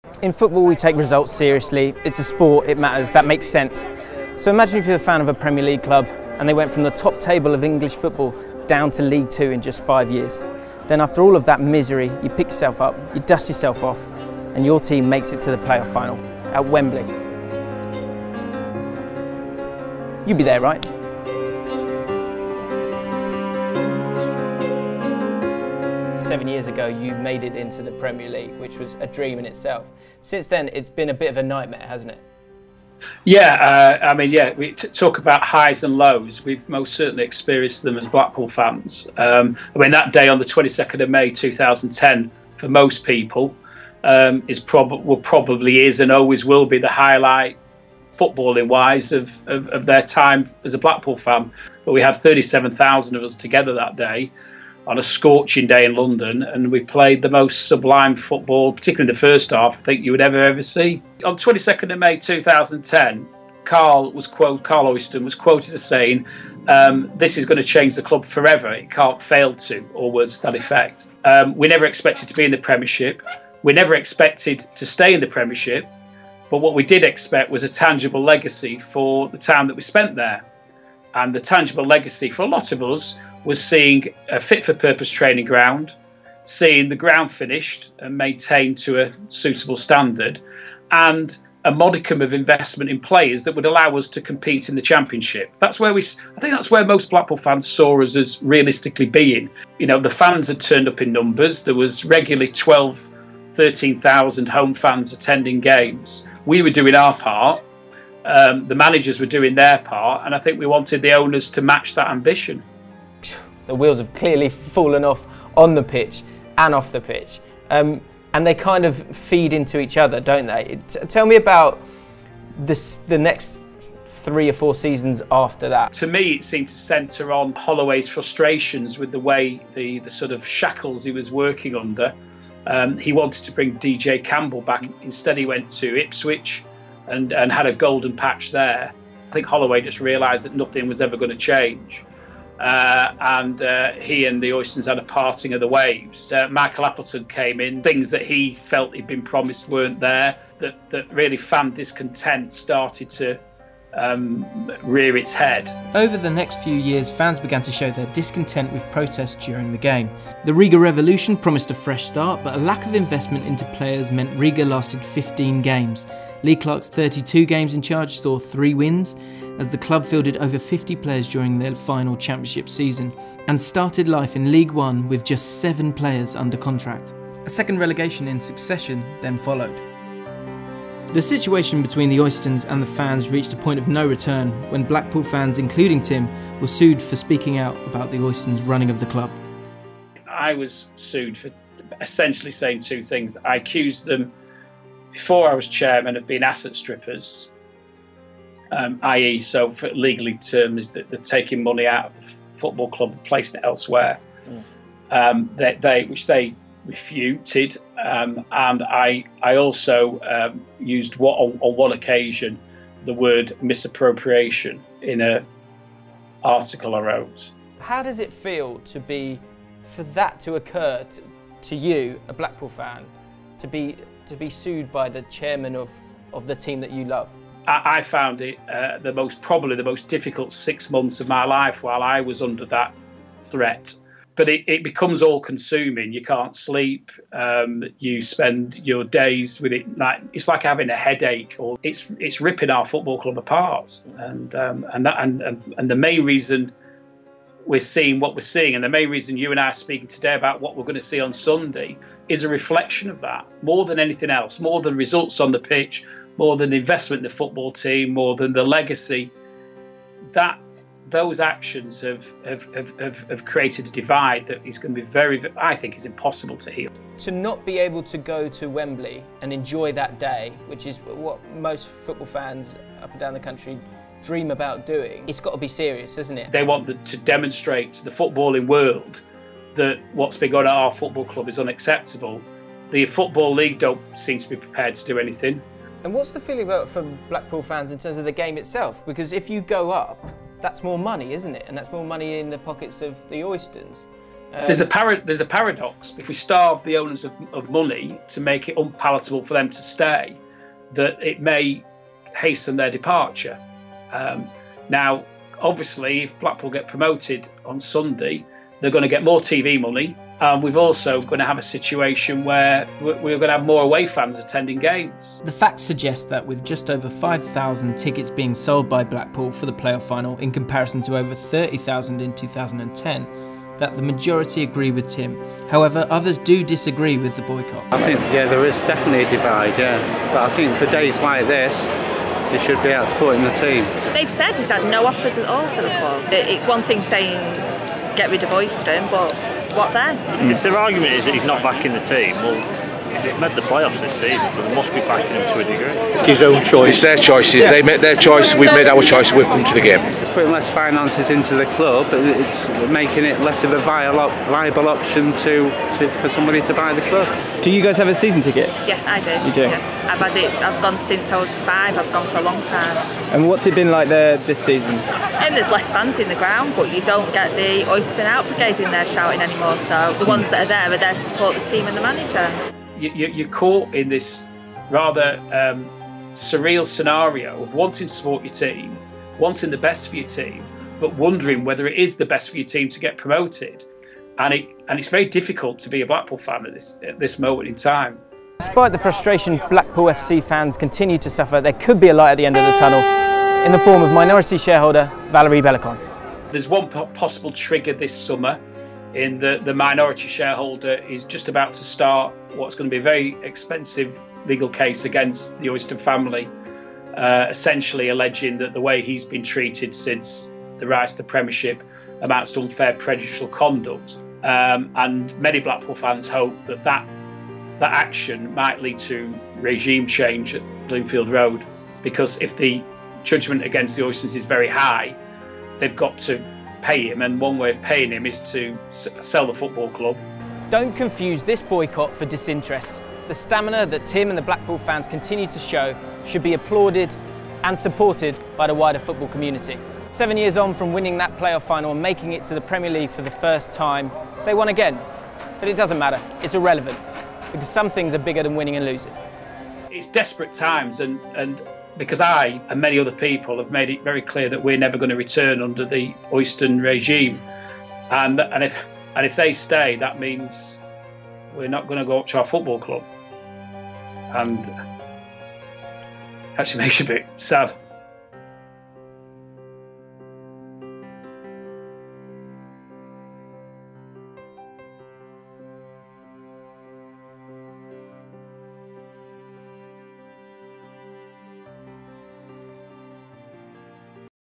In football we take results seriously, it's a sport, it matters, that makes sense. So imagine if you're a fan of a Premier League club and they went from the top table of English football down to League Two in just 5 years. Then after all of that misery, you pick yourself up, you dust yourself off and your team makes it to the playoff final at Wembley. You'd be there, right? Seven years ago you made it into the Premier League, which was a dream in itself. Since then it's been a bit of a nightmare, hasn't it? Yeah, we talk about highs and lows. We've most certainly experienced them as Blackpool fans. That day on the 22nd of May 2010 for most people probably is and always will be the highlight footballing wise of their time as a Blackpool fan. But we had 37,000 of us together that day on a scorching day in London, and we played the most sublime football, particularly in the first half, I think you would ever see. On 22nd of May 2010, Carl Oyston was quoted as saying, "This is going to change the club forever. It can't fail to," or words to that effect. We never expected to be in the Premiership. We never expected to stay in the Premiership. But what we did expect was a tangible legacy for the time that we spent there. And the tangible legacy for a lot of us was seeing a fit-for-purpose training ground, seeing the ground finished and maintained to a suitable standard, and a modicum of investment in players that would allow us to compete in the Championship. I think that's where most Blackpool fans saw us as realistically being. You know, the fans had turned up in numbers. There was regularly 12, 13,000 home fans attending games. We were doing our part. The managers were doing their part, and I think we wanted the owners to match that ambition. The wheels have clearly fallen off on the pitch and off the pitch, and they kind of feed into each other, don't they? Tell me about the next 3 or 4 seasons after that. To me, it seemed to centre on Holloway's frustrations with the way the sort of shackles he was working under. He wanted to bring DJ Campbell back. Instead, he went to Ipswich and had a golden patch there. I think Holloway just realised that nothing was ever going to change. And he and the Oystons had a parting of the waves. Michael Appleton came in. Things that he felt he'd been promised weren't there. That really fan discontent started to rear its head. Over the next few years, fans began to show their discontent with protests during the game. The Riga Revolution promised a fresh start, but a lack of investment into players meant Riga lasted 15 games. Lee Clark's 32 games in charge saw 3 wins, as the club fielded over 50 players during their final Championship season, and started life in League One with just 7 players under contract. A second relegation in succession then followed. The situation between the Oystons and the fans reached a point of no return when Blackpool fans, including Tim, were sued for speaking out about the Oystons' running of the club. I was sued for essentially saying 2 things. I accused them, before I was chairman, of being asset strippers, i.e. so for legally term is that they're taking money out of the football club and placing it elsewhere, which they refuted, and I also used on one occasion the word misappropriation in an article I wrote. How does it feel for that to occur to you, a Blackpool fan, to be sued by the chairman of the team that you love? I found it probably the most difficult 6 months of my life while I was under that threat. But it becomes all-consuming. You can't sleep. You spend your days with it. It's like having a headache, or it's ripping our football club apart. And the main reason we're seeing what we're seeing, and the main reason you and I are speaking today about what we're going to see on Sunday, is a reflection of that. More than anything else, more than results on the pitch, more than the investment in the football team, more than the legacy, those actions have created a divide that is going to be I think is impossible to heal. To not be able to go to Wembley and enjoy that day, which is what most football fans up and down the country dream about doing, it's got to be serious, isn't it? They want to demonstrate to the footballing world that what's been going on at our football club is unacceptable. The Football League don't seem to be prepared to do anything. And what's the feeling for Blackpool fans in terms of the game itself? Because if you go up, that's more money, isn't it? And that's more money in the pockets of the Oystons. There's a paradox. If we starve the owners of money to make it unpalatable for them to stay, that it may hasten their departure. Now, obviously, if Blackpool get promoted on Sunday, they're going to get more TV money. We've also going to have a situation where we're going to have more away fans attending games. The facts suggest that with just over 5,000 tickets being sold by Blackpool for the playoff final in comparison to over 30,000 in 2010, that the majority agree with Tim. However, others do disagree with the boycott. I think, yeah, there is definitely a divide, yeah. But I think for days like this, they should be out supporting the team. They've said he's had no offers at all for the club. It's one thing saying get rid of Oyston, but what then? If their argument is that he's not backing the team, well, they've made the playoffs this season, so they must be backing him to a degree. It's his own choice. It's their choices. Yeah. They make their choice. We've made our choice. We've come to the game. It's putting less finances into the club. It's making it less of a viable option for somebody to buy the club. Do you guys have a season ticket? Yeah, I do. You do? Yeah. I've had it. I've gone since I was 5. I've gone for a long time. And what's it been like there this season? There's less fans in the ground, but you don't get the Oyston out brigade in there shouting anymore. So the ones that are there to support the team and the manager. You're caught in this rather surreal scenario of wanting to support your team, wanting the best for your team, but wondering whether it is the best for your team to get promoted. And it's very difficult to be a Blackpool fan at this moment in time. Despite the frustration Blackpool FC fans continue to suffer, there could be a light at the end of the tunnel in the form of minority shareholder Valerie Bellicon. There's one possible trigger this summer in the minority shareholder is just about to start what's going to be a very expensive legal case against the Oyston family, essentially alleging that the way he's been treated since the rise to the Premiership amounts to unfair prejudicial conduct. And many Blackpool fans hope that action might lead to regime change at Bloomfield Road, because if the judgment against the Oystons is very high, they've got to pay him, and one way of paying him is to sell the football club. Don't confuse this boycott for disinterest. The stamina that Tim and the Blackpool fans continue to show should be applauded and supported by the wider football community. 7 years on from winning that playoff final and making it to the Premier League for the first time, they won again. But it doesn't matter, it's irrelevant, because some things are bigger than winning and losing. It's desperate times, and because I and many other people have made it very clear that we're never going to return under the Oyston regime, and if they stay, that means we're not going to go up to our football club, and actually makes you a bit sad.